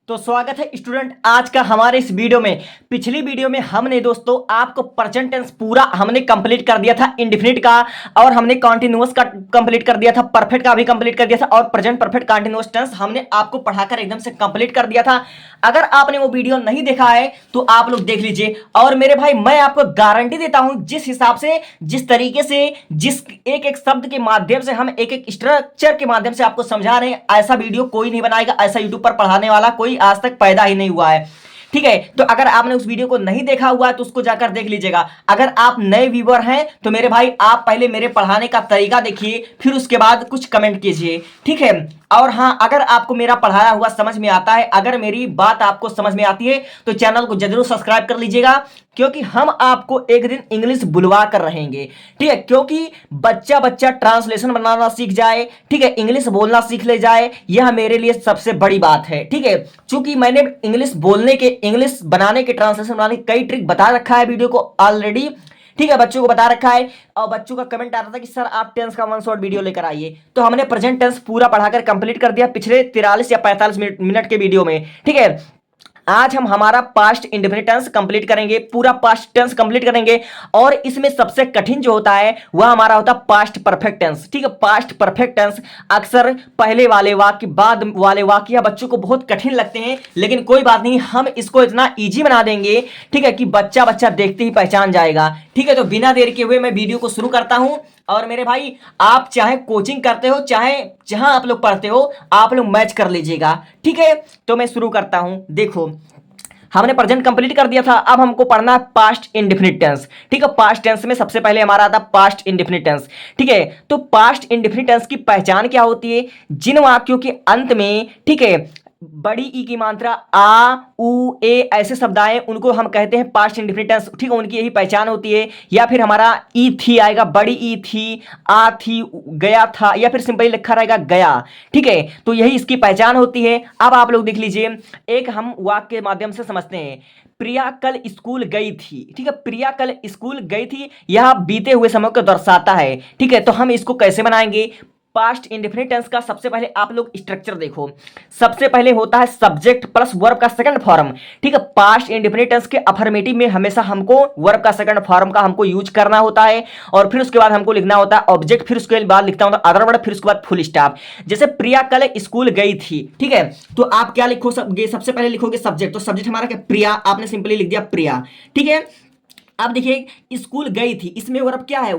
तो स्वागत है स्टूडेंट आज का हमारे इस वीडियो में। पिछली वीडियो में हमने दोस्तों आपको प्रेजेंट टेंस पूरा हमने कंप्लीट कर दिया था, इंडेफिनिट का और हमने कॉन्टिन्यूअस का कंप्लीट कर दिया था, परफेक्ट का भी कंप्लीट कर दिया था और प्रेजेंट परफेक्ट कॉन्टिन्यूअस टेंस हमने आपको पढ़ाकर एकदम से कंप्लीट कर दिया था। अगर आपने वो वीडियो नहीं देखा है तो आप लोग देख लीजिए। और मेरे भाई मैं आपको गारंटी देता हूं जिस हिसाब से, जिस तरीके से, जिस एक एक शब्द के माध्यम से हम एक एक स्ट्रक्चर के माध्यम से आपको समझा रहे हैं, ऐसा वीडियो कोई नहीं बनाएगा, ऐसा यूट्यूब पर पढ़ाने वाला कोई आज तक पैदा ही नहीं हुआ है। ठीक है, तो अगर आपने उस वीडियो को नहीं देखा हुआ है तो उसको जाकर देख लीजिएगा। अगर आप नए व्यूअर हैं तो मेरे भाई आप पहले मेरे पढ़ाने का तरीका देखिए, फिर उसके बाद कुछ कमेंट कीजिए। ठीक है, और हाँ, अगर आपको मेरा पढ़ाया हुआ समझ में आता है, अगर मेरी बात आपको समझ में आती है तो चैनल को जरूर सब्सक्राइब कर लीजिएगा, क्योंकि हम आपको एक दिन इंग्लिश बुलवा कर रहेंगे। ठीक है, क्योंकि बच्चा बच्चा ट्रांसलेशन बनाना सीख जाए, ठीक है, इंग्लिश बोलना सीख ले जाए, यह मेरे लिए सबसे बड़ी बात है। ठीक है, चूंकि मैंने इंग्लिश बोलने के, इंग्लिश बनाने के, ट्रांसलेशन बनाने के कई ट्रिक बता रखा है वीडियो को ऑलरेडी। ठीक है, बच्चों को बता रखा है और बच्चों का कमेंट आता था कि सर आप टेंस का वन शॉट वीडियो लेकर आइए, तो हमने प्रेजेंट टेंस पूरा पढ़ाकर कंप्लीट कर दिया पिछले 43 या 45 मिनट के वीडियो में। ठीक है, आज हम हमारा पास्ट इंडेफिनिट टेंस कंप्लीट करेंगे, पूरा पास्ट टेंस कंप्लीट करेंगे। और इसमें सबसे कठिन जो होता है वह हमारा होता है पास्ट परफेक्ट टेंस। ठीक है, पास्ट परफेक्ट टेंस अक्सर पहले वाले वाक्य, बाद वाले वाक्य बच्चों को बहुत कठिन लगते हैं, लेकिन कोई बात नहीं, हम इसको इतना इजी बना देंगे, ठीक है, कि बच्चा बच्चा देखते ही पहचान जाएगा। ठीक है, तो बिना देर के हुए मैं वीडियो को शुरू करता हूं। और मेरे भाई आप चाहे कोचिंग करते हो, चाहे जहां आप लोग पढ़ते हो, आप लोग मैच कर लीजिएगा। ठीक है, तो मैं शुरू करता हूं। देखो, हमने प्रेजेंट कंप्लीट कर दिया था, अब हमको पढ़ना है पास्ट इंडेफिनिट टेंस। ठीक है, पास्ट टेंस में सबसे पहले हमारा आता है पास्ट इंडेफिनिट टेंस। ठीक है, तो पास्ट इंडेफिनिट टेंस की पहचान क्या होती है? जिन वाक्यों के अंत में, ठीक है, बड़ी ई की मात्रा आ, उ, ए ऐसे शब्द आए उनको हम कहते हैं पास्ट इंडेफिनिट टेंस। ठीक है, उनकी यही पहचान होती है। या फिर हमारा ई थी आएगा, बड़ी ई थी, आ थी, गया था, या फिर सिंपली लिखा रहेगा गया। ठीक है, तो यही इसकी पहचान होती है। अब आप लोग देख लीजिए, एक हम वाक्य के माध्यम से समझते हैं। प्रिया कल स्कूल गई थी। ठीक है, प्रिया कल स्कूल गई थी, यह बीते हुए समय को दर्शाता है। ठीक है, तो हम इसको कैसे बनाएंगे? पास्ट इंडेफिनिट टेंस का सबसे पहले आप लोग स्ट्रक्चर देखो। सबसे पहले होता है सब्जेक्ट प्लस वर्ब का सेकंड फॉर्म। ठीक है, पास्ट इंडेफिनिट टेंस के अफर्मेटिव में हमेशा हमको वर्ब का सेकंड फॉर्म का हमको यूज करना होता है, और फिर उसके बाद हमको लिखना होता है ऑब्जेक्ट, फिर उसके बाद लिखता होता है अदर वर्ड, फिर उसके बाद फुल स्टॉप। जैसे प्रिया कल स्कूल गई थी, ठीक है, तो आप क्या लिखोगे? सबसे पहले लिखोगे सब्जेक्ट, तो सब्जेक्ट हमारा क्या? प्रिया, आपने सिंपली लिख दिया प्रिया। ठीक है, अब देखिए स्कूल गई थी, इसमें वर्ब क्या है?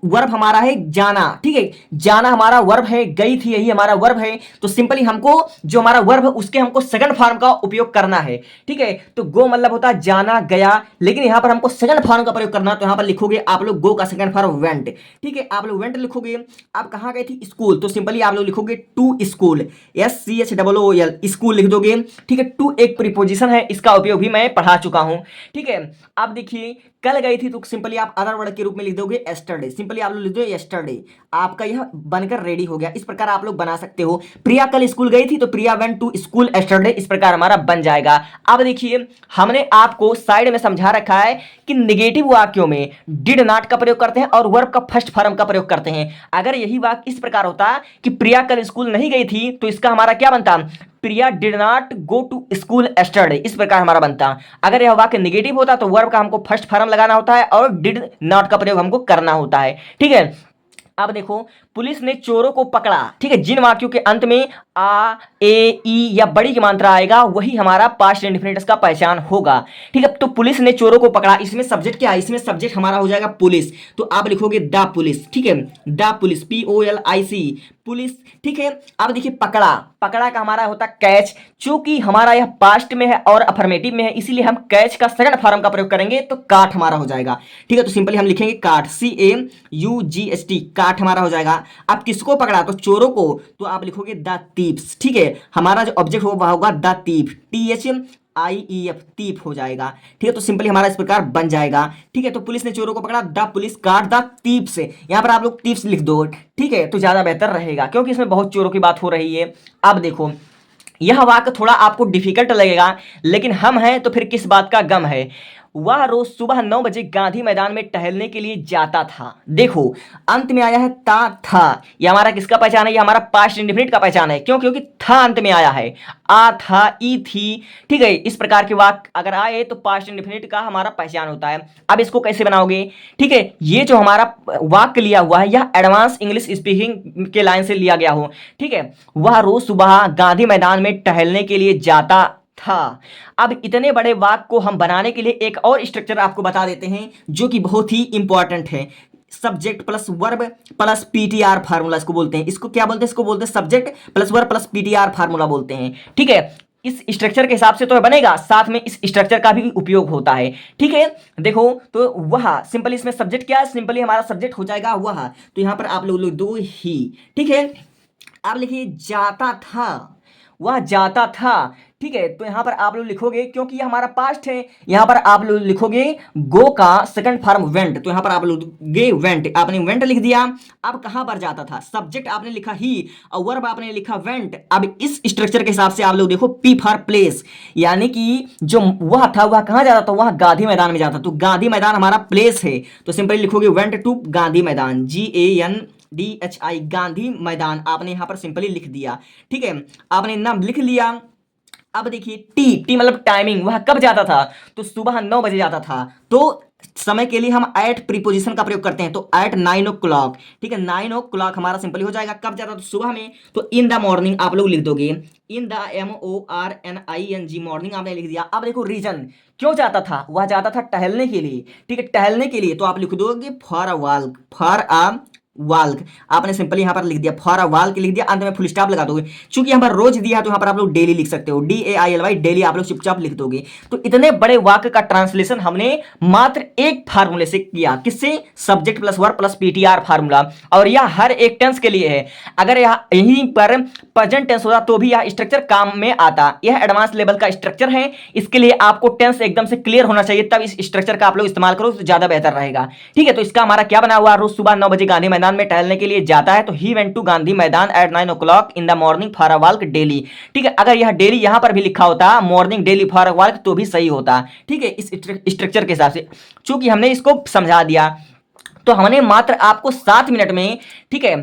वर्ब हमारा है जाना। ठीक है, जाना हमारा वर्ब है, गई थी यही हमारा वर्ब है, तो सिंपली हमको जो हमारा वर्ब है उसके हमको सेकंड फॉर्म का उपयोग करना है। ठीक है, तो गो मतलब होता है जाना, गया, लेकिन यहां पर हमको सेकंड फॉर्म का प्रयोग करना है, तो यहां पर लिखोगे आप लोग गो का सेकंड फॉर्म वेंट। ठीक है, आप लोग वेंट लिखोगे। आप कहां गए थी? स्कूल, तो सिंपली आप लोग लिखोगे टू स्कूल, SCHOOL, स्कूल लिख दोगे। ठीक है, टू एक प्रीपोजिशन है, इसका उपयोग भी मैं पढ़ा चुका हूं। ठीक है, अब देखिए कल गई थी, तो सिंपली आप अदर वर्ड के रूप में लिख दोगे यस्टरडे, सिंपली आप लोग लिख दो यस्टरडे, आपका यह बनकर रेडी हो गया। इस प्रकार आप लोग बना सकते हो। प्रिया कल स्कूल गई थी, तो प्रिया वेंट टू स्कूल यस्टरडे, इस प्रकार हमारा बन जाएगा। अब देखिए हमने आपको साइड में समझा रखा है कि नेगेटिव वाक्यों में डिड नॉट का प्रयोग करते हैं और वर्ब का फर्स्ट फॉर्म का प्रयोग करते हैं। अगर यही वाक्य इस प्रकार होता कि प्रिया कल स्कूल नहीं गई थी, तो इसका हमारा क्या बनता? Priya did not go to school yesterday, इस प्रकार हमारा बनता। अगर यह वाक्य नेगेटिव होता तो वर्ब का हमको फर्स्ट फॉर्म लगाना होता है और डिड नॉट का प्रयोग हमको करना होता है। ठीक है, अब देखो पुलिस ने चोरों को पकड़ा। ठीक है, जिन वाक्यों के अंत में आ, ए, ई या बड़ी की मात्रा आएगा वही हमारा पास्ट इंडेफिनिट का पहचान होगा। ठीक है, तो पुलिस ने चोरों को पकड़ा, इसमें सब्जेक्ट क्या है? इसमें सब्जेक्ट हमारा हो जाएगा पुलिस, तो आप लिखोगे द पुलिस। ठीक है, द पुलिस, POLIC, पुलिस। ठीक है, अब देखिए पकड़ा, पकड़ा का हमारा होता कैच, चूंकि हमारा यह पास्ट में है और अफर्मेटिव में है, इसीलिए हम कैच का सेकंड फॉर्म का प्रयोग करेंगे, तो काट हमारा हो जाएगा। ठीक है, तो सिंपली हम लिखेंगे काट, CAUGST, काट हमारा हो जाएगा। अब किसको पकड़ा? तो चोरों को, तो आप लिखोगे द थीव्स। ठीक है, हमारा जो ऑब्जेक्ट होगा होगा द थीव, THIEF, तीफ हो जाएगा। ठीक है, तो सिंपली हमारा इस प्रकार बन जाएगा। ठीक है, तो पुलिस ने चोरों को पकड़ा, द पुलिस काट द थीव्स, यहां पर आप लोग थीव्स लिख दो। ठीक है, तो ज्यादा बेहतर रहेगा क्योंकि इसमें बहुत चोरों की बात हो रही है। अब देखो यह वाक्य थोड़ा आपको डिफिकल्ट लगेगा, लेकिन हम हैं तो फिर किस बात का गम है। वह रोज सुबह 9 बजे गांधी मैदान में टहलने के लिए जाता था। देखो अंत में आया है था। ये हमारा किसका पहचान है? ये हमारा पास्ट इंडेफिनिट का पहचान है। क्यों? क्योंकि था अंत में आया है, आ था, ई थी। ठीक है, इस प्रकार के वाक्य अगर आए तो पास्ट इंडेफिनिट का हमारा पहचान होता है। अब इसको कैसे बनाओगे? ठीक है, ये जो हमारा वाक्य लिया हुआ है यह एडवांस इंग्लिश स्पीकिंग के लाइन से लिया गया हो। ठीक है, वह रोज सुबह गांधी मैदान में टहलने के लिए जाता था। अब इतने बड़े वाक्य को हम बनाने के लिए एक और स्ट्रक्चर आपको बता देते हैं जो कि बहुत ही इंपॉर्टेंट है। Subject plus verb plus PTR formula इसको बोलते हैं। इसको क्या बोलते हैं? इसको बोलते हैं subject plus verb plus PTR formula बोलते हैं। ठीक है, इस स्ट्रक्चर के हिसाब से तो बनेगा, साथ में इस स्ट्रक्चर का भी उपयोग होता है। ठीक है, देखो तो वह सिंपली इसमें सब्जेक्ट क्या है? सिंपली हमारा सब्जेक्ट हो जाएगा वह। तो यहां पर आप लोग दो ही। ठीक है, आप लिखिए जाता था, वह जाता था। ठीक है, तो यहां पर आप लोग लिखोगे, क्योंकि ये हमारा पास्ट है, यहां पर आप लोग लिखोगे गो का सेकंड फॉर्म वेंट। तो यहां पर आप लोग गे वेंट, आपने वेंट लिख दिया। अब कहां पर जाता था? सब्जेक्ट आपने लिखा ही और वर्ब आपने लिखा वेंट। अब इस स्ट्रक्चर के हिसाब से आप लोग देखो पी फॉर प्लेस, यानी कि जो वह था वह कहां जाता था? वह गांधी मैदान में जाता। तो गांधी मैदान हमारा प्लेस है, तो सिंपली लिखोगे वेंट टू गांधी मैदान, GANDHI गांधी मैदान। आपने यहां पर सिंपली लिख दिया। ठीक है, आपने नाम लिख लिया। अब देखिए टी मतलब टाइमिंग, वह कब जाता था? तो सुबह 9 बजे जाता था। तो समय के लिए हम एट प्रीपोजिशन का प्रयोग करते हैं, तो एट 9 o'clock। ठीक है, 9 o'clock हमारा सिंपली हो जाएगा। कब जाता? तो सुबह में। तो इन द मॉर्निंग आप लोग लिख दोगे, इन द MORNING मॉर्निंग आपने लिख दिया। अब देखो रीजन क्यों जाता था? वह जाता था टहलने के लिए। ठीक है, टहलने के लिए, तो आप लिख दोगे for a walk, for a walk. आपने सिंपली यहां पर लिख दिया फॉर अ वाल्क लिख दिया, अंत में फुल स्टॉप लगा दोगे। चूंकि यहां पर रोज दिया है तो यहां पर आप लोग डेली लिख सकते हो, DAILY डेली आप लोग चुपचाप लिख दोगे। तो इतने बड़े वाक्य का ट्रांसलेशन हमने मात्र एक फार्मूले से किया। किससे? Subject plus verb plus PTR formula. और यह हर एक टेंस के लिए है। अगर यहीं पर प्रेजेंट टेंस होता तो भी यह स्ट्रक्चर काम में आता। यह एडवांस लेवल का स्ट्रक्चर है, इसके लिए आपको टेंस एकदम से क्लियर होना चाहिए, तब इस स्ट्रक्चर का आप लोग इस्तेमाल करो तो ज्यादा बेहतर रहेगा। ठीक है, तो इसका हमारा क्या बना हुआ? रोज सुबह 9 बजे गांधी मैदान में टहलने के लिए जाता है। तो he went to Gandhi Maidan at 9 o'clock in the morning for a walk daily. ठीक है, अगर यह डेली यहां पर भी लिखा होता morning daily for a walk तो भी सही होता। ठीक है, इस स्ट्रक्चर के हिसाब से चूंकि हमने इसको समझा दिया तो हमने मात्र आपको 7 मिनट में, ठीक है,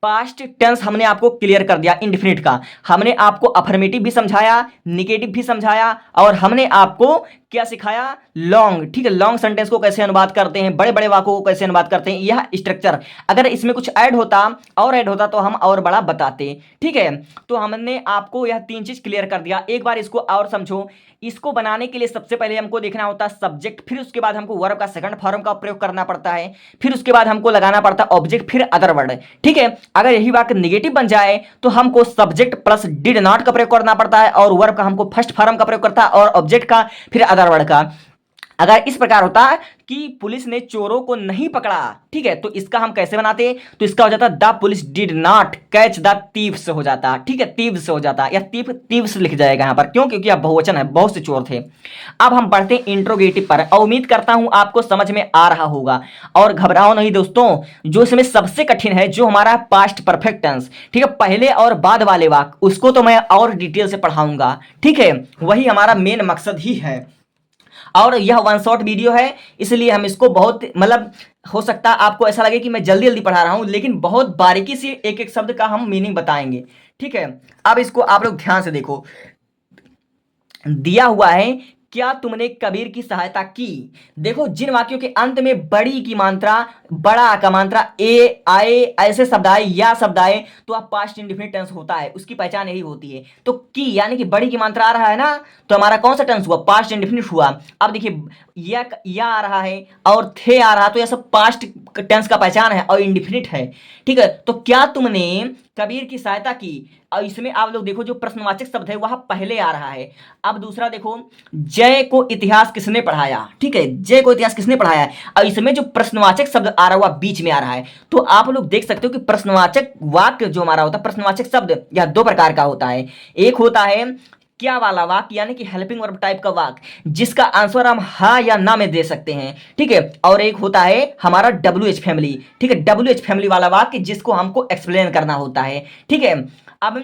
पास्ट टेंस हमने आपको क्लियर कर दिया इंडेफिनिट का। हमने आपको अफर्मेटिव भी समझाया, निगेटिव भी समझाया, और हमने आपको क्या सिखाया? लॉन्ग। ठीक है, लॉन्ग सेंटेंस को कैसे अनुवाद करते हैं, बड़े बड़े वाक्यों को कैसे अनुवाद करते हैं। यह स्ट्रक्चर अगर इसमें कुछ ऐड होता तो हम और बड़ा बताते। ठीक है, तो हमने आपको यह 3 चीज क्लियर कर दिया। एक बार इसको और समझो। इसको बनाने के लिए सबसे पहले हमको देखना होता है सब्जेक्ट, फिर उसके बाद हमको वर्ब का सेकंड फॉर्म का प्रयोग करना पड़ता है, फिर उसके बाद हमको लगाना पड़ता है ऑब्जेक्ट, फिर अदर वर्ड। ठीक है, अगर यही वाक्य नेगेटिव बन जाए तो हमको सब्जेक्ट प्लस डिड नॉट का प्रयोग करना पड़ता है, और वर्ब का हमको फर्स्ट फॉर्म का प्रयोग करता है, और ऑब्जेक्ट का फिर अदर वर्ड का। अगर इस प्रकार होता कि पुलिस ने चोरों को नहीं पकड़ा, ठीक है, तो इसका हम कैसे बनाते? तो इसका हो जाता the police did not catch the thieves हो जाता। ठीक है, थीव्स हो जाता, या थीव्स लिख जाएगा यहां पर। क्यों? क्योंकि अब बहुवचन है, बहुत से चोर थे। अब हम पढ़ते हैं इंट्रोगेटिव पर, और उम्मीद करता हूं आपको समझ में आ रहा होगा। और घबराओ नहीं दोस्तों, जो इसमें सबसे कठिन है जो हमारा पास्ट परफेक्ट टेंस, ठीक है, पहले और बाद वाले वाक्य, उसको तो मैं और डिटेल से पढ़ाऊंगा। ठीक है, वही हमारा मेन मकसद ही है। और यह वन शॉट वीडियो है, इसलिए हम इसको बहुत मतलब हो सकता है आपको ऐसा लगे कि मैं जल्दी जल्दी पढ़ा रहा हूं, लेकिन बहुत बारीकी से एक एक शब्द का हम मीनिंग बताएंगे। ठीक है, अब इसको आप लोग ध्यान से देखो। दिया हुआ है, क्या तुमने कबीर की सहायता की? देखो, जिन वाक्यों के अंत में बड़ी की मात्रा, बड़ा का मात्रा ए आए, ऐसे शब्द आए या शब्द आए, तो आप पास्ट इंडेफिनिट टेंस होता है, उसकी पहचान यही होती है। तो की यानी कि बड़ी की मात्रा आ रहा है ना, तो हमारा कौन सा टेंस हुआ? पास्ट इंडेफिनिट हुआ। अब देखिए या आ रहा है और थे आ रहा, तो यह सब पास्ट टेंस का पहचान है और इंडेफिनिट है। ठीक है, तो क्या तुमने कबीर की सहायता की, और इसमें आप लोग देखो जो प्रश्नवाचक शब्द है वह पहले आ रहा है। अब दूसरा देखो, जय को इतिहास किसने पढ़ाया? ठीक है, जय को इतिहास किसने पढ़ाया है, और इसमें जो प्रश्नवाचक शब्द आ रहा है वह बीच में आ रहा है। तो आप लोग देख सकते हो कि प्रश्नवाचक वाक्य जो हमारा होता है, प्रश्नवाचक शब्द यह 2 प्रकार का होता है। एक होता है क्या वाला वाक्य, यानी कि हेल्पिंग वर्ब टाइप का वाक्य, जिसका आंसर हम हाँ या ना में दे सकते हैं। ठीक है, और एक होता है हमारा WH फैमिली। ठीक है, WH फैमिली वाला वाक्य जिसको हमको एक्सप्लेन करना होता है। ठीक है, अब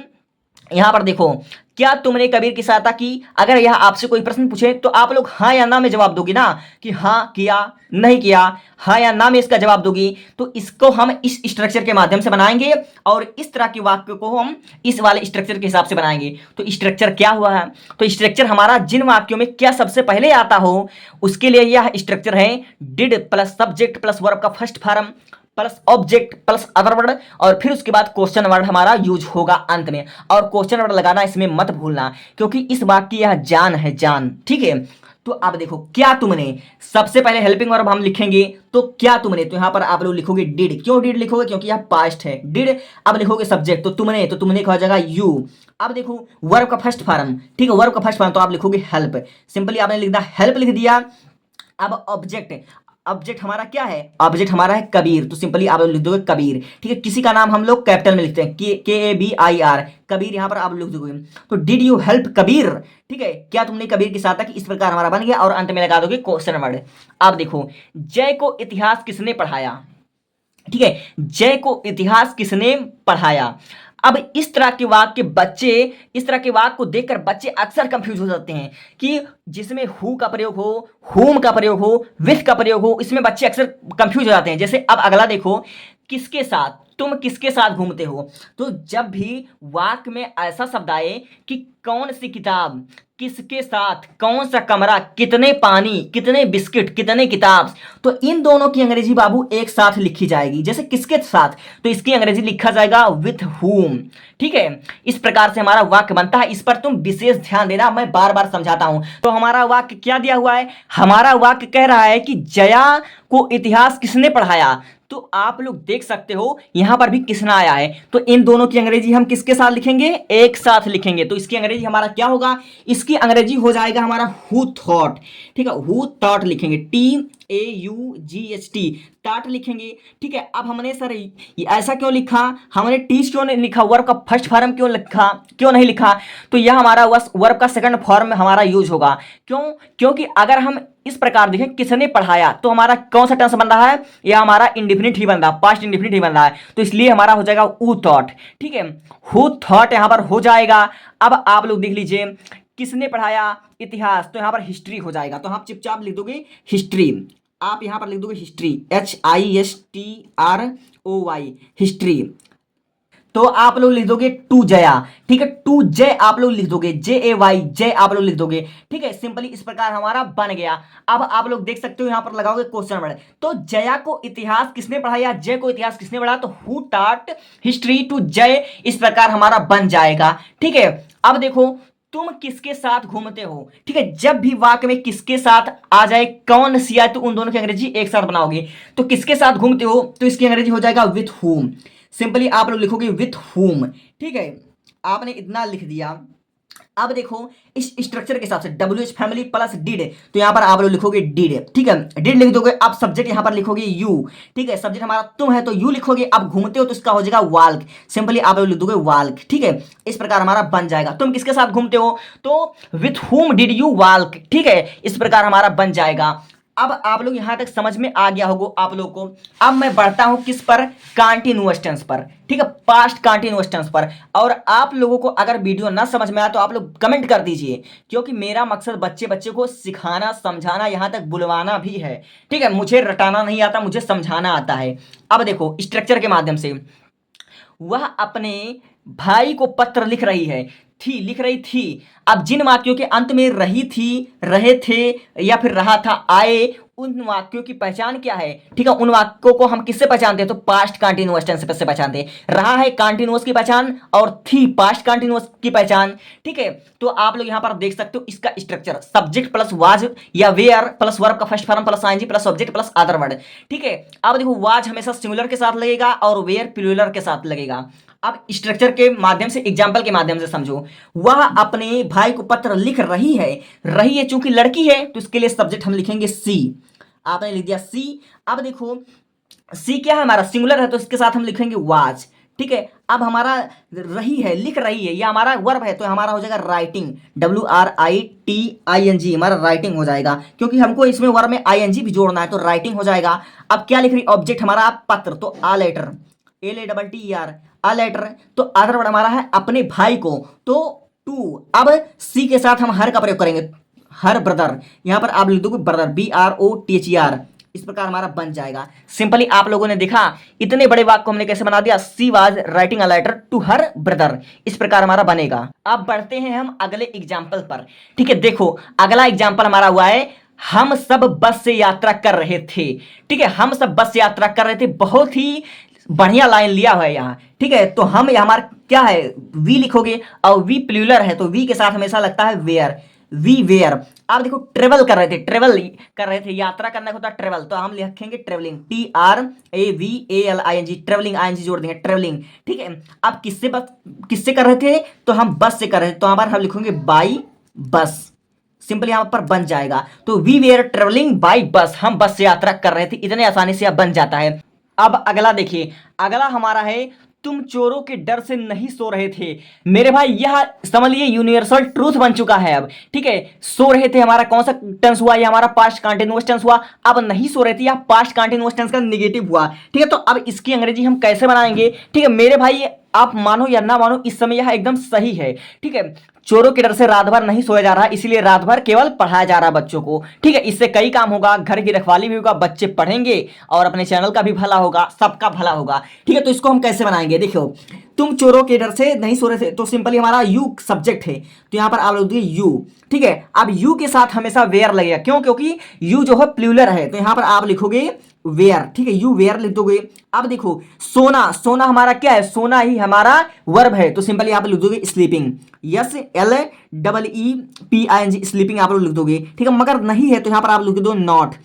यहां पर देखो, क्या तुमने कबीर की सहायता की? अगर यह आपसे कोई प्रश्न पूछे तो आप लोग हाँ या ना में जवाब दोगे ना, कि हाँ किया, नहीं किया, हाँ या ना में इसका जवाब दोगी। तो इसको हम इस स्ट्रक्चर के माध्यम से बनाएंगे और इस तरह के वाक्य को हम इस वाले स्ट्रक्चर के हिसाब से बनाएंगे। तो स्ट्रक्चर क्या हुआ है? तो स्ट्रक्चर हमारा जिन वाक्यों में क्या सबसे पहले आता हो उसके लिए यह स्ट्रक्चर है did plus subject plus verb का first form plus object plus other word, और फिर उसके बाद क्वेश्चन वर्ड हमारा यूज होगा अंत में। और क्वेश्चन वर्ड लगाना इसमें मत भूलना, क्योंकि इस वाक्य की यह जान है, जान। ठीक है, तो अब देखो, क्या तुमने, सबसे पहले हेल्पिंग वर्ब हम लिखेंगे। तो क्या तुमने, तो यहां पर आप लोग लिखोगे डिड। क्यों डिड लिखोगे? क्योंकि यह पास्ट है, डिड। अब लिखोगे सब्जेक्ट, तो तुमने हो जाएगा यू। अब देखो वर्ब का फर्स्ट फॉर्म, ठीक है, वर्ब का फर्स्ट फॉर्म तो आप लिखोगे हेल्प। सिंपली आपने लिख दिया हेल्प, लिख दिया। अब ऑब्जेक्ट, ऑब्जेक्ट हमारा क्या है? ऑब्जेक्ट हमारा है कबीर, तो सिंपली आप लिख दोगे कबीर। ठीक है, किसी का नाम हम लोग कैपिटल में लिखते हैं, KABIR, कबीर, यहां पर आप लिख दोगे। तो डिड यू हेल्प कबीर? ठीक है, क्या तुमने कबीर की सहायता की? इस प्रकार हमारा बन गया, और अंत में लगा दोगे क्वेश्चन वर्ड। अब देखो, जय को इतिहास किसने पढ़ाया? ठीक है, जय को इतिहास किसने पढ़ाया? अब इस तरह के वाक्य बच्चे, इस तरह के वाक्य को देखकर बच्चे अक्सर कंफ्यूज हो जाते हैं कि जिसमें हु का प्रयोग हो, हुम का प्रयोग हो, विथ का प्रयोग हो, इसमें बच्चे अक्सर कंफ्यूज हो जाते हैं। जैसे अब अगला देखो, किसके साथ, तुम किसके साथ घूमते हो? तो जब भी वाक्य में ऐसा शब्द आए कि कौन सी किताब, किसके साथ, कौन सा कमरा, कितने पानी, कितने बिस्किट, कितने किताब, तो इन दोनों की अंग्रेजी बाबू एक साथ लिखी जाएगी। जैसे किसके साथ, तो इसकी अंग्रेजी लिखा जाएगा विथ हुम। ठीक है, इस प्रकार से हमारा वाक्य बनता है। इस पर तुम विशेष ध्यान देना, मैं बार बार समझाता हूं। तो हमारा वाक्य क्या दिया हुआ है? हमारा वाक्य कह रहा है कि जया को इतिहास किसने पढ़ाया। तो आप लोग देख सकते हो यहां पर भी किसना आया है, तो इन दोनों की अंग्रेजी हम किसके साथ लिखेंगे? एक साथ लिखेंगे। तो इसकी अंग्रेजी हमारा क्या होगा? इसकी अंग्रेजी हो जाएगा हमारा हु थॉट। ठीक है, हु थॉट लिखेंगे, TAUGHT, टाट लिखेंगे। ठीक है, अब हमने सर ऐसा क्यों लिखा, हमने टीच क्यों नहीं लिखा, वर्ब का फर्स्ट फॉर्म क्यों लिखा, क्यों नहीं लिखा? तो यह हमारा वर्ब का सेकंड फॉर्म में हमारा यूज होगा। क्यों? क्योंकि अगर हम इस प्रकार देखें किसने पढ़ाया, तो हमारा कौन सा टेंस बन रहा है? यह हमारा इंडिफिनिट ही बन रहा है, पास्ट इंडिफिनिट ही बन रहा है, तो इसलिए हमारा हो जाएगा हु थॉट। ठीक है, हु थॉट यहां पर हो जाएगा। अब आप लोग देख लीजिए, किसने पढ़ाया इतिहास, तो यहां पर हिस्ट्री हो जाएगा। तो आप चुपचाप लिख दोगे हिस्ट्री, आप यहां पर लिख दोगे हिस्ट्री, HISTROY, हिस्ट्री। तो आप लोग लिख दोगे टू जया। ठीक है, टू जय आप लोग लिख दोगे, JAY, जय आप लोग लिख दोगे। ठीक है, सिंपली इस प्रकार हमारा बन गया। अब आप लोग देख सकते हो यहां पर लगाओगे क्वेश्चन वर्ड। तो जया को इतिहास किसने पढ़ाया, जय को इतिहास किसने पढ़ाया, तो हु टॉट हिस्ट्री टू जय, इस प्रकार हमारा बन जाएगा। ठीक है, अब देखो, तुम किसके साथ घूमते हो। ठीक है, जब भी वाक्य में किसके साथ आ जाए, कौन सी आए, तो उन दोनों की अंग्रेजी एक साथ बनाओगे। तो किसके साथ घूमते हो, तो इसकी अंग्रेजी हो जाएगा विथ हुम। सिंपली आप लोग लिखोगे विथ हुम। ठीक है, आपने इतना लिख दिया। अब देखो इस स्ट्रक्चर के हिसाब से WH फैमिली प्लस डिड, तो यहां पर आप लोग लिखोगे डिड। ठीक है, डिड लिख दोगे। अब सब्जेक्ट यहां पर लिखोगे यू। ठीक है, सब्जेक्ट हमारा तुम है तो यू लिखोगे। अब घूमते हो तो इसका हो जाएगा वाल्क, सिंपली आप लोग लिख दोगे वाल्क। ठीक है, इस प्रकार हमारा बन जाएगा। तुम किसके साथ घूमते हो, तो with whom did you walk. ठीक है, इस प्रकार हमारा बन जाएगा। अब आप लोग यहां तक समझ में आ गया होगा आप लोग को। अब मैं बढ़ता हूं किस पर, कंटीन्यूअस टेंस पर। ठीक है, पास्ट कंटीन्यूअस टेंस पर। और आप लोगों को अगर वीडियो ना समझ में आया तो आप लोग कमेंट कर दीजिए, क्योंकि मेरा मकसद बच्चे को सिखाना, समझाना, यहां तक बुलवाना भी है। ठीक है, मुझे रटाना नहीं आता, मुझे समझाना आता है। अब देखो स्ट्रक्चर के माध्यम से, वह अपने भाई को पत्र लिख रही है, थी लिख रही थी। अब जिन वाक्यों के अंत में रही थी, रहे थे या फिर रहा था आए, उन वाक्यों की पहचान क्या है? ठीक है, उन वाक्यों को हम किससे पहचानते हैं, तो पास्ट कंटीन्यूअस टेंस से पहचानते हैं। रहा है कंटीन्यूअस की पहचान, और थी पास्ट कंटीन्यूअस की पहचान। ठीक है, तो आप लोग यहां पर देख सकते हो इसका स्ट्रक्चर, सब्जेक्ट प्लस वाज या वेयर प्लस वर्ब का first form plus I N G plus object plus other word. ठीक है, अब देखो वाज हमेशा सिंगुलर के साथ लगेगा और वेयर प्लूरल के साथ लगेगा। अब स्ट्रक्चर के माध्यम से, एग्जाम्पल के माध्यम से समझो। वह अपने भाई को पत्र लिख रही है, रही है चूंकि लड़की है तो इसके लिए सब्जेक्ट हम लिखेंगे सी। आपने लिख दिया सी। अब देखो सी क्या है, हमारा सिंगुलर है तो इसके साथ हम लिखेंगे वाज। ठीक है, अब हमारा रही है, लिख रही है, यह हमारा वर्ब है तो हमारा हो जाएगा राइटिंग, WRITING, हमारा राइटिंग हो जाएगा, क्योंकि हमको इसमें वर्ब में ING भी जोड़ना है तो राइटिंग हो जाएगा। अब क्या लिख रही, ऑब्जेक्ट हमारा पत्र, तो a letter, LATTER, a letter, तो अदर वर्ड हमारा है अपने भाई को, तो टू। अब सी के साथ हम हर का प्रयोग करेंगे, हर ब्रदर, यहां पर आप लिख दोगे ब्रदर, BROTHER, इस प्रकार हमारा बन जाएगा। सिंपली आप लोगों ने देखा इतने बड़े वाक्य को हमने कैसे बना दिया, she was writing a letter to her brother, इस प्रकार हमारा बनेगा। अब बढ़ते हैं हम अगले एग्जाम्पल पर। ठीक है, देखो अगला एग्जाम्पल हमारा हुआ है, हम सब बस से यात्रा कर रहे थे। ठीक है, हम सब बस से यात्रा कर रहे थे, बहुत ही बढ़िया लाइन लिया हुआ है यहाँ। ठीक है, तो हम हमारा क्या है, वी लिखोगे और वी प्लूरल है, तो वी के साथ हमेशा लगता है वेयर, वी वेयर। आप देखो ट्रेवल कर रहे थे, ट्रेवल कर रहे थे, यात्रा करना होता है ट्रेवल, तो हम लिखेंगे ट्रेवलिंग, TRAVALING, ट्रेवलिंग, ING जोड़ देंगे, ट्रेवलिंग। ठीक है, आप किससे कर रहे थे, तो हम बस से कर रहे थे, तो हमारा हम लिखेंगे बाई बस, सिंपली यहां पर बन जाएगा। तो we where travelling by bus, हम बस से यात्रा कर रहे थे, इतने आसानी से अब बन जाता है। अब अगला देखिए, अगला हमारा है, तुम चोरों के डर से नहीं सो रहे थे। मेरे भाई यह समझ लिए यूनिवर्सल ट्रूथ बन चुका है अब। ठीक है, सो रहे थे हमारा कौन सा टेंस हुआ, ये हमारा पास्ट कंटीन्यूअस टेंस हुआ। अब नहीं सो रहे थे, यह पास्ट कंटीन्यूअस टेंस का नेगेटिव हुआ। ठीक है, तो अब इसकी अंग्रेजी हम कैसे बनाएंगे। ठीक है मेरे भाई, आप मानो या ना मानो, इस समय यह एकदम सही है। ठीक है, चोरों के डर से रात भर नहीं सोया जा रहा, इसीलिए रात भर केवल पढ़ाया जा रहा बच्चों को। ठीक है, इससे कई काम होगा, घर की रखवाली भी होगा, बच्चे पढ़ेंगे और अपने चैनल का भी भला होगा, सबका भला होगा। ठीक है, तो इसको हम कैसे बनाएंगे, देखो तुम चोरों के डर से नहीं सो रहे थे, तो सिंपली हमारा यू सब्जेक्ट है, तो यहां पर आप लोग यू। ठीक है, अब यू के साथ हमेशा वेयर लगेगा, क्यों, क्योंकि यू जो है प्लूरल है, तो यहां पर आप लिखोगे वेयर। ठीक है, यू वेयर लिख दोगे। अब देखो सोना, सोना हमारा क्या है, सोना ही हमारा वर्ब है, तो सिंपली आप लिख दोगे स्लीपिंग, SLEEPING, स्लीपिंग आप लोग लिख दोगे। ठीक है, मगर नहीं है, तो यहां पर आप लिख दो नॉट।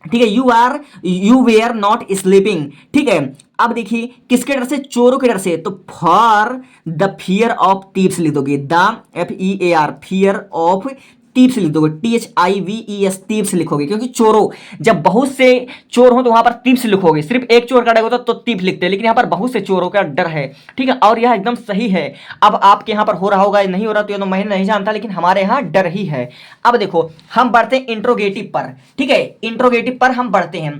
ठीक है, यू वेयर नॉट स्लीपिंग। ठीक है, अब देखिए किसके डर से, चोरों के डर से, तो for the fear of thieves लिख दोगे, the FEAR, fear of thieves लिख दोगे, THIVES, थीव्स लिखोगे, क्योंकि चोरों, जब बहुत से चोर हो तो वहां पर थीव्स लिखोगे, सिर्फ एक चोर का डर होता तो थीव लिखते हैं, लेकिन यहाँ पर बहुत से चोरों का डर है। ठीक है, और यह एकदम सही है। अब आपके यहाँ पर हो रहा होगा या नहीं हो रहा, तो ये तो मैं नहीं जानता, लेकिन हमारे यहाँ डर ही है। अब देखो हम बढ़ते हैं इंट्रोगेटिव पर। ठीक है, इंट्रोगेटिव पर हम बढ़ते हैं।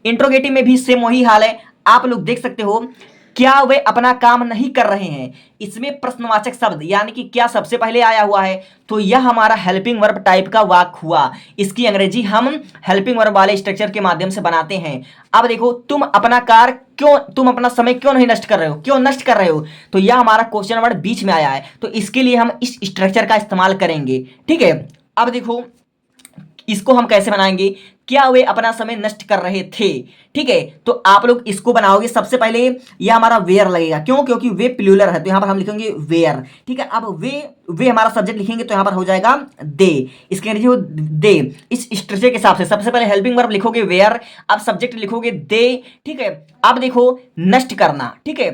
इंट्रोगेटिव में भी सेम वही हाल है, आप लोग देख सकते हो, क्या वे अपना काम नहीं कर रहे हैं, इसमें प्रश्नवाचक शब्द यानी कि क्या सबसे पहले आया हुआ है, तो यह हमारा हेल्पिंग वर्ब टाइप का वाक्य हुआ। इसकी अंग्रेजी हम हेल्पिंग वर्ब वाले स्ट्रक्चर के माध्यम से बनाते हैं। अब देखो तुम अपना समय क्यों नहीं नष्ट कर रहे हो, क्यों नष्ट कर रहे हो, तो यह हमारा क्वेश्चन वर्ड बीच में आया है, तो इसके लिए हम इस स्ट्रक्चर का इस्तेमाल करेंगे। ठीक है, अब देखो इसको हम कैसे बनाएंगे, क्या वे अपना समय नष्ट कर रहे थे। ठीक है, तो आप लोग इसको बनाओगे, सबसे पहले यह हमारा वेयर लगेगा, क्यों, क्योंकि वे प्लूरल है, तो यहां पर हम लिखेंगे वेयर। ठीक है, अब वे हमारा सब्जेक्ट लिखेंगे, तो यहां पर हो जाएगा दे, इसके अंग्रेजी हो दे। इस स्ट्रक्चर के हिसाब से सबसे पहले हेल्पिंग वर्ब लिखोगे वेयर, अब सब्जेक्ट लिखोगे दे। ठीक है, अब देखो नष्ट करना। ठीक है,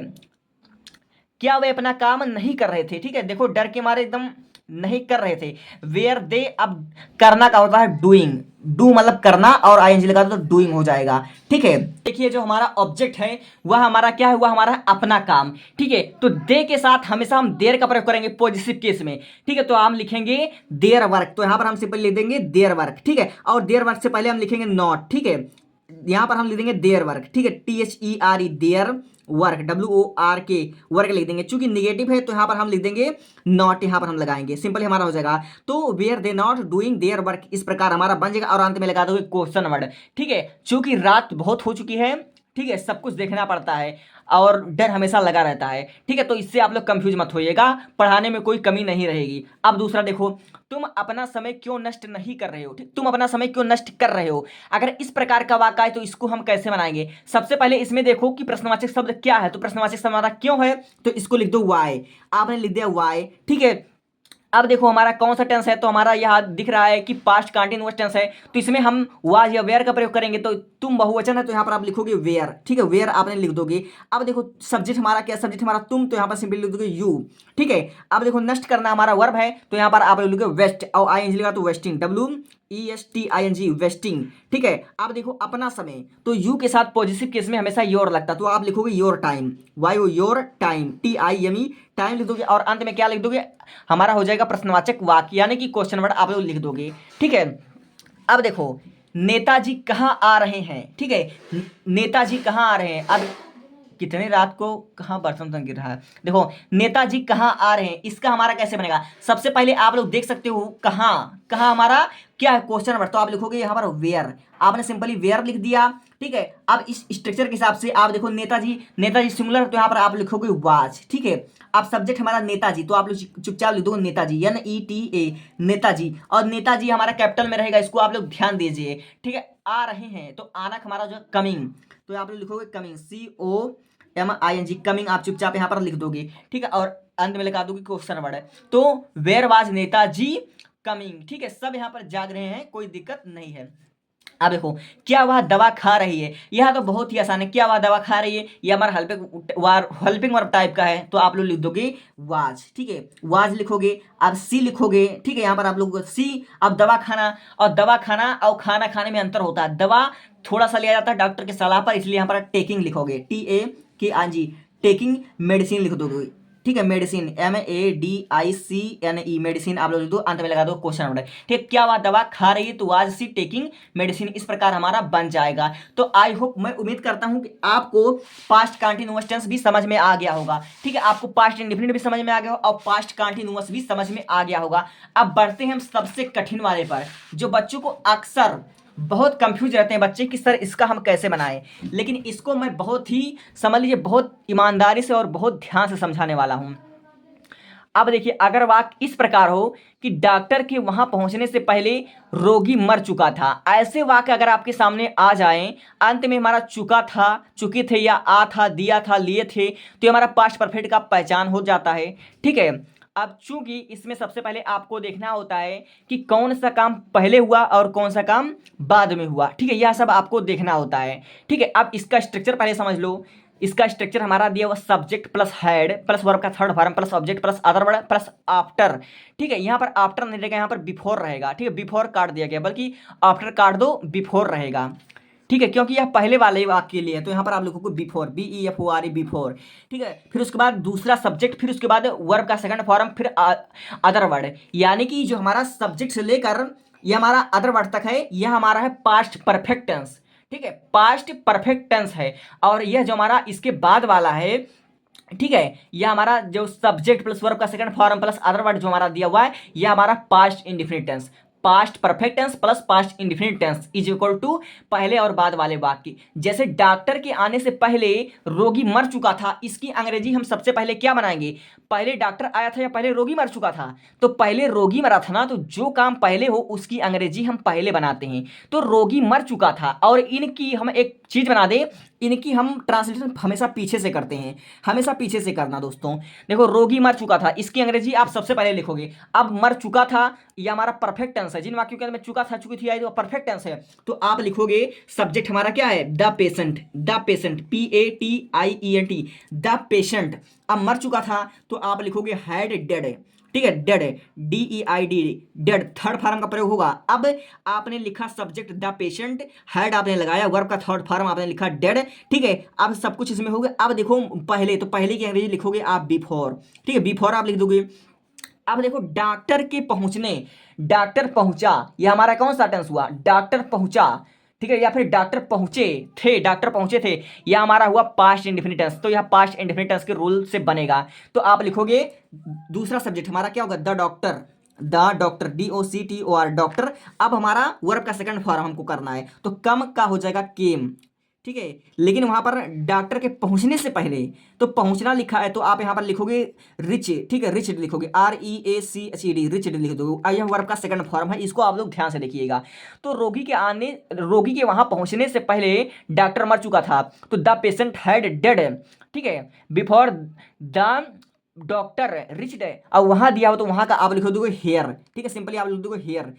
क्या वे अपना काम नहीं कर रहे थे। ठीक है, देखो डर के मारे एकदम नहीं कर रहे थे, वेयर दे। अब करना का होता है डूइंग, डू मतलब करना, और ING लगा दो तो डूइंग हो जाएगा। ठीक है, देखिए जो हमारा ऑब्जेक्ट है वह हमारा क्या है, वह हमारा अपना काम। ठीक है, तो दे के साथ हमेशा हम देर का प्रयोग करेंगे पॉजिटिव केस में। ठीक है, तो हम लिखेंगे देयर वर्क, तो यहां पर हम सिंपल लिख देंगे देयर वर्क। ठीक है, और देयर वर्क से पहले हम लिखेंगे नॉट। ठीक है, यहां पर हम लिख देंगे देयर वर्क। ठीक है, THERE their work, WORK work लिख देंगे, चूंकि निगेटिव है तो यहां पर हम लिख देंगे नॉट, यहां पर हम लगाएंगे, सिंपल हमारा हो जाएगा। तो were they not doing their work, इस प्रकार हमारा बन जाएगा, और अंत में लगा दोगे क्वेश्चन वर्ड। ठीक है, चूंकि रात बहुत हो चुकी है, ठीक है, सब कुछ देखना पड़ता है और डर हमेशा लगा रहता है। ठीक है, तो इससे आप लोग कंफ्यूज मत होइएगा, पढ़ाने में कोई कमी नहीं रहेगी। अब दूसरा देखो, तुम अपना समय क्यों नष्ट नहीं कर रहे हो। ठीक, तुम अपना समय क्यों नष्ट कर रहे हो, अगर इस प्रकार का वाक्य है तो इसको हम कैसे बनाएंगे। सबसे पहले इसमें देखो कि प्रश्नवाचक शब्द क्या है, तो प्रश्नवाचक शब्द हमारा क्यों है, तो इसको लिख दो वाई, आपने लिख दिया वाई। ठीक है, अब देखो हमारा कौन सा टेंस है, तो हमारा यहाँ दिख रहा है कि पास्ट कंटीन्यूअस टेंस है, तो इसमें हम वाज या वेयर का प्रयोग करेंगे, तो तुम बहुवचन है तो यहाँ पर आप लिखोगे वेयर। ठीक है, वेयर आपने लिख दोगे। अब देखो सब्जेक्ट हमारा क्या, सब्जेक्ट हमारा तुम, तो यहाँ पर सिंपली लिख दोगे यू। ठीक है, अब देखो नष्ट करना हमारा वर्ब है, तो यहाँ पर आप लिखोगे वेस्ट, और ING लगा तो वेस्टिंग, WESTING वेस्टिंग। ठीक है, अब देखो अपना समय, तो यू के साथ पॉजिटिव केस में हमेशा योर लगता, तो आप लिखोगे your time, why your time, TIME time लिख दोगे, और अंत में क्या लिख दोगे, हमारा हो जाएगा प्रश्नवाचक वाक्य यानी कि क्वेश्चन वर्ड आप लोग लिख दोगे। ठीक है, अब देखो नेताजी कहाँ आ रहे हैं। ठीक है, नेताजी कहाँ आ रहे हैं, अब कितने रात को कहाँ बर्तन तन गिर रहा है। देखो नेताजी कहाँ आ रहे हैं, इसका हमारा कैसे बनेगा। सबसे पहले आप लोग देख सकते हो कहाँ कहाँ हमारा क्या है क्वेश्चन नंबर, तो आप लिखोगे यहाँ पर वेयर, आपने सिंपली वेयर लिख दिया। ठीक है, अब इस स्ट्रक्चर के हिसाब से आप देखो नेताजी, नेताजी सिंगुलर, तो यहाँ पर आप लिखोगे वाज। ठीक है, अब सब्जेक्ट हमारा नेताजी, तो आप लोग चुपचाप लिख दो नेताजी, NETA नेताजी, और नेताजी हमारा कैपिटल में रहेगा, इसको आप लोग ध्यान दीजिए। ठीक है, आ रहे हैं तो आना हमारा जो कमिंग, तो आप लोग लिखोगे कमिंग, COMING कमिंग, आप चुपचाप यहाँ पर लिख दोगे। ठीक है, और अंत में लिखा दोगे क्वेश्चन वर्ड है, तो वेयर वाज नेताजी कमिंग। ठीक है, सब यहाँ पर जाग रहे हैं, कोई दिक्कत नहीं है। अब देखो क्या वह दवा खा रही है, यह तो बहुत ही आसान है। क्या वह दवा खा रही है, यह हमारा हेल्पिंग वर्ब टाइप का है, तो आप लोग लिख दोगे वाज। ठीक है, वाज लिखोगे, अब सी लिखोगे। ठीक है, यहाँ पर आप लोग सी, अब दवा खाना, और दवा खाना और खाना खाने में अंतर होता है। दवा थोड़ा सा लिया जाता है डॉक्टर की सलाह पर, इसलिए यहाँ पर टेकिंग लिखोगे, TAKING, टेकिंग मेडिसिन लिख दोगे। ठीक है, मेडिसिन MEDICINE मेडिसिन आप लोग लिख दो, अंत में लगा दो क्वेश्चन वर्ड। ठीक है, क्या वह दवा खा रही है, तो वाज सी टेकिंग मेडिसिन, इस प्रकार हमारा बन जाएगा। तो आई होप, मैं उम्मीद करता हूं कि आपको पास्ट कंटिन्यूअस टेंस भी समझ में आ गया होगा। ठीक है, आपको पास्ट इंडेफिनिट भी समझ में आ गया होगा और पास्ट कंटिन्यूअस भी समझ में आ गया होगा। अब बढ़ते हैं हम सबसे कठिन वाले पर, जो बच्चों को अक्सर बहुत कंफ्यूज रहते हैं बच्चे कि सर इसका हम कैसे बनाएं, लेकिन इसको मैं बहुत ही समझ लीजिए बहुत ईमानदारी से और बहुत ध्यान से समझाने वाला हूं। अब देखिए, अगर वाक्य इस प्रकार हो कि डॉक्टर के वहां पहुंचने से पहले रोगी मर चुका था, ऐसे वाक्य अगर आपके सामने आ जाएं, अंत में हमारा चुका था, चुके थे, या आ था, दिया था, लिए थे, तो ये हमारा पास्ट परफेक्ट का पहचान हो जाता है। ठीक है, अब चूंकि इसमें सबसे पहले आपको देखना होता है कि कौन सा काम पहले हुआ और कौन सा काम बाद में हुआ। ठीक है, यह सब आपको देखना होता है। ठीक है, अब इसका स्ट्रक्चर पहले समझ लो। इसका स्ट्रक्चर हमारा दिया हुआ subject plus had plus verb का third form plus object plus other word plus after. ठीक है, यहाँ पर आफ्टर नहीं रहेगा, यहाँ पर बिफोर रहेगा। ठीक है, बिफोर काट दिया गया, बल्कि आफ्टर काट दो, बिफोर रहेगा। ठीक है, क्योंकि यह पहले वाले वाक्य के लिए है, तो यहाँ पर आप लिखोगे बिफोर, BEFORE बिफोर। ठीक है, फिर उसके बाद दूसरा सब्जेक्ट, फिर उसके बाद वर्ब का सेकंड फॉर्म, फिर अदर वर्ड, यानी कि जो हमारा सब्जेक्ट से लेकर यह हमारा अदर वर्ड तक है, यह हमारा है पास्ट परफेक्ट टेंस। ठीक है, पास्ट परफेक्ट टेंस है, और यह जो हमारा इसके बाद वाला है, ठीक है, यह हमारा जो सब्जेक्ट प्लस वर्ब का second form plus other word जो हमारा दिया हुआ है, यह हमारा past indefinite tense, past perfect tense plus past indefinite tense is equal to पहले और बाद वाले वाक्य। जैसे डॉक्टर के आने से पहले रोगी मर चुका था, इसकी अंग्रेजी हम सबसे पहले क्या बनाएंगे, पहले डॉक्टर आया था या पहले रोगी मर चुका था, तो पहले रोगी मरा था ना, तो जो काम पहले हो उसकी अंग्रेजी हम पहले बनाते हैं। तो रोगी मर चुका था, और इनकी हम एक चीज बना दें, इनकी हम ट्रांसलेशन हमेशा पीछे से करते हैं, हमेशा पीछे से करना दोस्तों। देखो रोगी मर चुका था, इसकी अंग्रेजी आप सबसे पहले लिखोगे। अब मर चुका था, यह हमारा परफेक्ट टेंस है, जिन वाक्यों के अंदर में चुका था, चुकी थी आई, तो परफेक्ट टेंस है, तो आप लिखोगे सब्जेक्ट हमारा क्या है, the patient, the patient, PATIENT, the patient. अब मर चुका था, तो आप लिखोगे हैड डेड। ठीक है, dead, DEID, dead, third form का प्रयोग होगा। अब आपने लिखा सब्जेक्ट द पेशेंट, हेड आपने लगाया, वर्ब का थर्ड फॉर्म आपने लिखा डेड। ठीक है, अब सब कुछ इसमें हो गया। अब देखो पहले, तो पहले की अंग्रेजी लिखोगे आप बिफोर। ठीक है, बिफोर आप लिख दोगे। अब देखो डॉक्टर के पहुंचने, डॉक्टर पहुंचा, यह हमारा कौन सा टेंस हुआ, डॉक्टर पहुंचा। ठीक है, या फिर डॉक्टर पहुंचे थे, डॉक्टर पहुंचे थे, यह हमारा हुआ पास्ट इंडेफिनिट टेंस, तो यह पास्ट इंडेफिनिट टेंस के रूल से बनेगा। तो आप लिखोगे दूसरा सब्जेक्ट हमारा क्या होगा, the doctor, the doctor, DOCTOR doctor. अब हमारा वर्ब का सेकंड फॉर्म हमको करना है, तो कम का हो जाएगा केम। ठीक है, लेकिन वहां पर डॉक्टर के पहुंचने से पहले तो पहुंचना लिखा है, तो आप यहां पर लिखोगे रिच। ठीक है, रिच लिखोगे, REACHED, रिच लिख दोगे। यह वर्ब का सेकंड फॉर्म है, इसको आप लोग ध्यान से देखिएगा। तो रोगी के वहां पहुंचने से पहले डॉक्टर मर चुका था, तो द पेशेंट हैड डेड। ठीक है, बिफोर द डॉक्टर रिच्ड, और वहां दिया हो तो वहां का आप लिख दोगे हेयर। ठीक है, सिंपली आप लिख दोगे हेयर,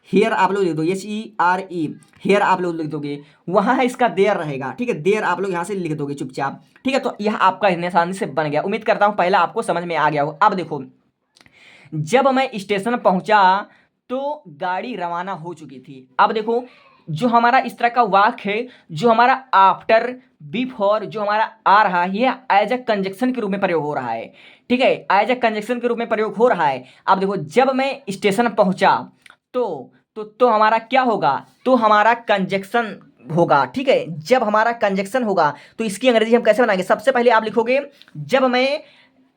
हेयर आप लोग लिख दो, HERE, हेयर आप लोग लिख दोगे। वहां है इसका देयर रहेगा। ठीक है, देयर आप लोग यहाँ से लिख दोगे चुपचाप। ठीक है, तो यह आपका इतने आसानी से बन गया। उम्मीद करता हूँ पहला आपको समझ में आ गया हो। अब देखो, जब मैं स्टेशन पहुंचा तो गाड़ी रवाना हो चुकी थी। अब देखो जो हमारा इस तरह का वाक्य है, जो हमारा आफ्टर बिफोर जो हमारा आ रहा है, ये एज ए कंजक्शन के रूप में प्रयोग हो रहा है। ठीक है, एज ए कंजक्शन के रूप में प्रयोग हो रहा है। अब देखो जब मैं स्टेशन पहुंचा तो हमारा क्या होगा, तो हमारा कंजक्शन होगा, ठीक है, जब हमारा कंजक्शन होगा तो इसकी अंग्रेजी हम कैसे बनाएंगे। सबसे पहले आप लिखोगे जब मैं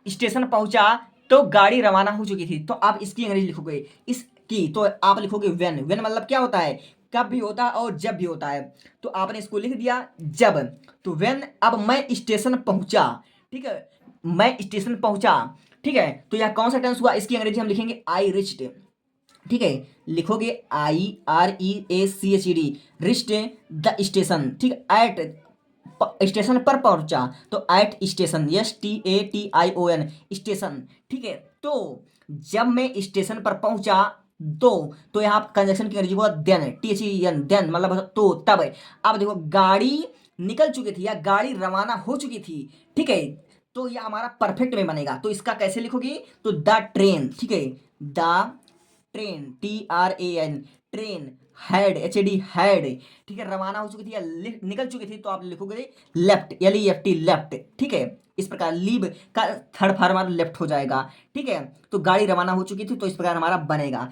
स्टेशन पहुंचा तो गाड़ी रवाना हो चुकी थी, तो आप इसकी अंग्रेजी लिखोगे इसकी, तो आप लिखोगे व्हेन। व्हेन मतलब क्या होता है, कब भी होता है और जब भी होता है, तो आपने इसको लिख दिया जब। तो व्हेन, अब मैं स्टेशन पहुंचा, ठीक है, मैं स्टेशन पहुंचा, ठीक है, तो यह कौन सा टेंस हुआ, इसकी अंग्रेजी हम लिखेंगे आई रिच्ड, ठीक है, लिखोगे IREACHED, रिस्ट द स्टेशन, ठीक है, एट स्टेशन पर पहुंचा, तो एट स्टेशन, STATION स्टेशन, ठीक है। तो जब मैं स्टेशन पर पहुंचा तो यहाँ कंजक्शन की अंग्रेजी हुआ देन, THEN, देन मतलब तो तब। अब देखो गाड़ी निकल चुकी थी या गाड़ी रवाना हो चुकी थी, ठीक है, तो यह हमारा परफेक्ट में बनेगा। तो इसका कैसे लिखोगे, तो द ट्रेन, ठीक है, the train, TRAN, train, HED, had, ठीक है, रवाना हो चुकी थी या निकल चुकी थी, तो आप लिखोगे लेफ्ट, LEFT, लेफ्ट, ठीक है। इस प्रकार लीव का थर्ड फॉर्म हमारा लेफ्ट हो जाएगा, ठीक है। तो गाड़ी रवाना हो चुकी थी, तो इस प्रकार हमारा बनेगा,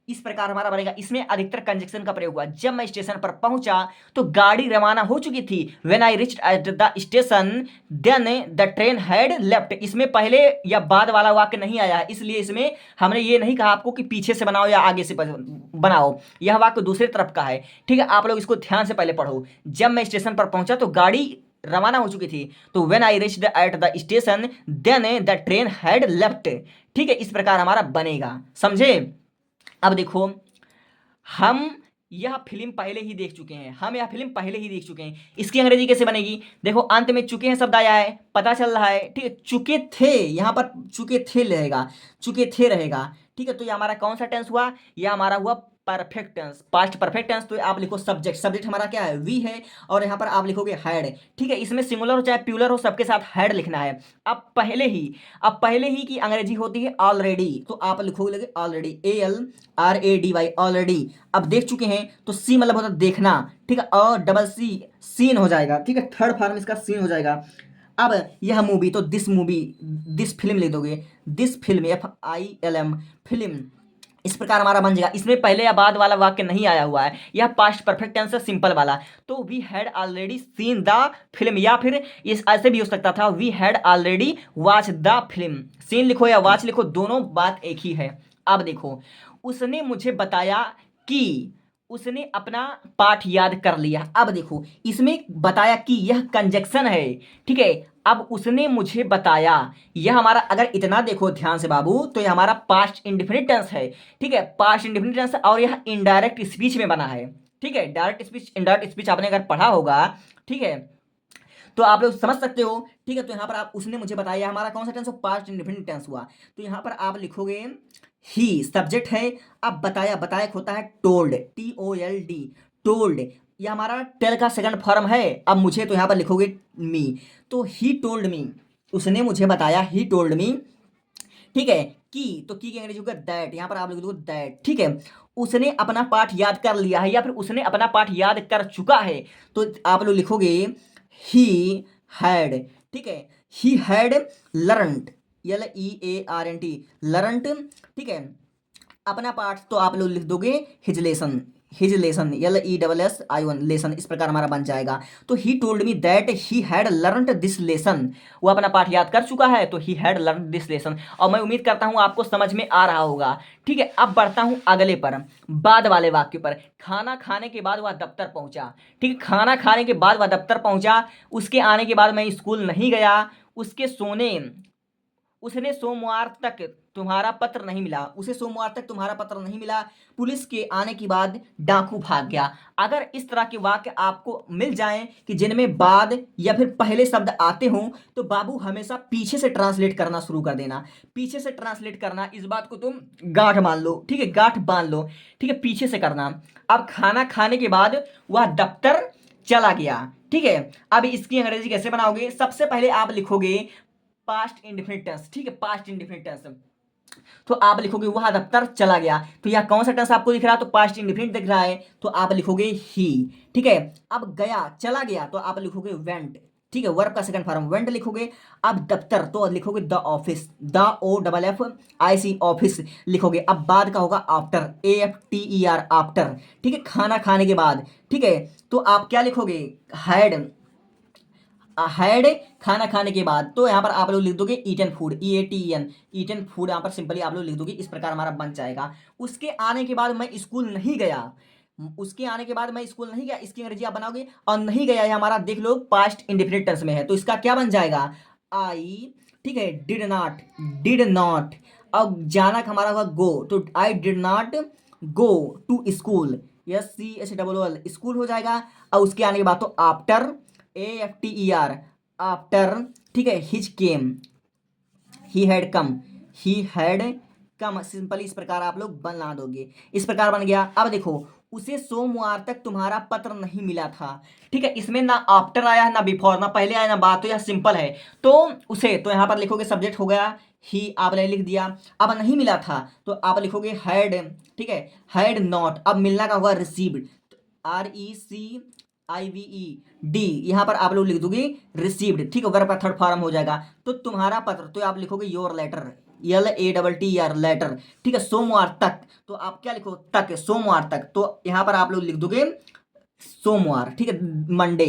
इस प्रकार हमारा बनेगा। इसमें अधिकतर कंजक्शन का प्रयोग हुआ, जब मैं स्टेशन पर पहुंचा तो गाड़ी रवाना हो चुकी थी, when I reached at the station then the train had left. इसमें पहले या बाद वाला वाक्य नहीं आया है, इसलिए इसमें हमने ये नहीं कहा आपको कि पीछे से बनाओ या आगे से बनाओ, यह वाक्य दूसरी तरफ का है, ठीक है। आप लोग इसको ध्यान से पहले पढ़ो, जब मैं स्टेशन पर पहुंचा तो गाड़ी रवाना हो चुकी थी, तो when I reached at the station then the train had left, ठीक है, इस प्रकार हमारा बनेगा, समझे। अब देखो, हम यह फिल्म पहले ही देख चुके हैं, हम यह फिल्म पहले ही देख चुके हैं, इसकी अंग्रेजी कैसे बनेगी। देखो अंत में चुके हैं शब्द आया है, पता चल रहा है, ठीक है, चुके थे, यहाँ पर चुके थे रहेगा, चुके थे रहेगा, ठीक है। तो ये हमारा कौन सा टेंस हुआ, यह हमारा हुआ perfect tense, past perfect tense. तो आप लिखो सब्जेक्ट, सब्जेक्ट हमारा क्या है, वी है, और यहाँ पर आप लिखोगे हैड, ठीक है। इसमें सिंगुलर हो चाहे प्यूलर हो, सबके साथ हैड लिखना है। अब पहले ही की अंग्रेजी होती है ऑलरेडी, तो आप लिखोगे ऑलरेडी, ALRADY, ऑलरेडी। अब देख चुके हैं तो सी मतलब होता है देखना, ठीक है, और डबल सी सीन हो जाएगा, ठीक है, थर्ड फॉर्म इसका सीन हो जाएगा। अब यह मूवी, तो दिस मूवी, दिस फिल्म लिख दोगे, दिस फिल्म, FILM, फिल्म, इस प्रकार हमारा बन जाएगा। इसमें पहले या बाद वाला वाक्य नहीं आया हुआ है, यह पास्ट परफेक्ट टेंस है, सिंपल वाला। तो we had already seen the film, या फिर इस ऐसे भी हो सकता था, we had already watch the film. Seen लिखो या वॉच लिखो, दोनों बात एक ही है। अब देखो, उसने मुझे बताया कि उसने अपना पाठ याद कर लिया। अब देखो, इसमें बताया कि यह कंजक्शन है, ठीक है। अब उसने मुझे बताया, यह हमारा, अगर इतना देखो ध्यान से बाबू, तो यह हमारा पास्ट इंडेफिनिट टेंस है, ठीक है, पास्ट इंडेफिनिट टेंस, और यह इनडायरेक्ट स्पीच में बना है, ठीक है। डायरेक्ट स्पीच, इनडायरेक्ट स्पीच आपने अगर पढ़ा होगा, ठीक है, तो आप लोग समझ सकते हो, ठीक है। तो यहाँ पर आप उसने मुझे बताया, हमारा कौन सा टेंस हो, पास्ट इंडेफिनिट टेंस हुआ। तो यहाँ पर आप लिखोगे ही, सब्जेक्ट है। अब बताया, बताया होता है टोल्ड, TOLD, टोल्ड, ये हमारा टेल का सेकंड फॉर्म है। अब मुझे, तो यहाँ पर लिखोगे मी, तो ही टोल्ड मी, उसने मुझे बताया, ही टोल्ड मी, ठीक है। की अंग्रेजी होगा दैट, यहाँ पर आप लिखोगे दैट, ठीक है। उसने अपना पाठ याद कर लिया है, या फिर उसने अपना पाठ याद कर चुका है, तो आप लोग लिखोगे ही हैड, ठीक है, he had learned, LEARNT, learned, ठीक है, अपना पाठ, तो आप लोग लिख दोगे हिज लेसन, LESSION, लेसन, इस प्रकार हमारा बन जाएगा। तो he told me that he had learned this lesson, वो अपना पाठ याद कर चुका है, तो he had learned this lesson. और मैं उम्मीद करता हूँ आपको समझ में आ रहा होगा, ठीक है। अब बढ़ता हूँ अगले पर, बाद वाले वाक्य पर। खाना खाने के बाद वह दफ्तर पहुंचा, ठीक है, खाना खाने के बाद वह दफ्तर पहुंचा, उसके आने के बाद मैं स्कूल नहीं गया, उसने सोमवार तक तुम्हारा पत्र नहीं मिला, उसे सोमवार तक तुम्हारा पत्र नहीं मिला, पुलिस के आने के बाद डाकू भाग गया। अगर इस तरह के वाक्य आपको मिल जाएं कि जिनमें बाद या फिर पहले शब्द आते हों, तो बाबू हमेशा पीछे से ट्रांसलेट करना शुरू कर देना, पीछे से ट्रांसलेट करना, इस बात को तुम गांठ मान लो, ठीक है, गांठ बांध लो, ठीक है, पीछे से करना। अब खाना खाने के बाद वह दफ्तर चला गया, ठीक है। अब इसकी अंग्रेजी कैसे बनाओगे, सबसे पहले आप लिखोगे पास्ट इंडेफिनिट टेंस, ठीक है, पास्ट इंडेफिनिट टेंस, तो आप लिखोगे वह दफ्तर चला गया। तो यह कौन सा टेंस आपको दिख रहा है, तो पास्ट इंडेफिनिट दिख रहा है, तो आप लिखोगे ही, ठीक है। अब गया, चला गया, तो आप लिखोगे वेंट, ठीक है, वर्ब का सेकंड फॉर्म वेंट लिखोगे। अब दफ्तर तो लिखोगे the office, the O double F I C office लिखोगे। अब बाद का होगा after, A F T E R after, ठीक है, खाना खाने के बाद। ठीक है, तो आप क्या लिखोगे, हैड, हैड खाना खाने के बाद, तो यहाँ पर आप लोग लिख दोगे eaten food, E A T N, eaten food यहाँ पर सिंपली आप लोग लिख दोगे। इस प्रकार हमारा बन जाएगा। उसके आने के बाद मैं स्कूल नहीं गया, उसके आने के बाद मैं स्कूल नहीं गया, इसकी अंग्रेजी आप बनाओगे। और नहीं गया है हमारा देख लो पास्ट इंडेफिनिट टेंस में है, तो इसका क्या बन जाएगा, आई, ठीक है, डिड नॉट, डिड नॉट। अब जाना का हमारा होगा गो, तो I did not go to school, S C H double L, school हो जाएगा। और उसके आने के बाद तो after, A F T E R after, ठीक है, his came, he had come, he had come, simply इस प्रकार आप लोग बना दोगे। इस प्रकार बन गया। अब देखो, उसे सोमवार तक तुम्हारा पत्र नहीं मिला था। ठीक है, इसमें ना आफ्टर आया है ना बिफोर, ना पहले आया ना बाद, तो यह सिंपल है। तो उसे, तो यहाँ पर लिखोगे सब्जेक्ट हो गया ही, आपने लिख दिया। अब नहीं मिला था तो आप लिखोगे हैड, ठीक है, हैड नॉट। अब मिलना का होगा रिसीव्ड, आर ई सी आई वी ई डी, यहाँ पर आप लोग लिख दोगे रिसीव्ड। ठीक है, वर्ब का थर्ड फॉर्म हो जाएगा। तो तुम्हारा पत्र, तो आप लिखोगे your letter, L A double T R letter. ठीक है, सोमवार तक, तो आप क्या लिखो, तक, सोमवार तक, तो यहाँ पर आप लोग लिख दोगे सोमवार। ठीक है, Monday,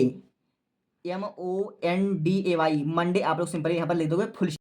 M O N D A Y, Monday आप लोग सिंपली यहाँ पर लिख दोगे फुल।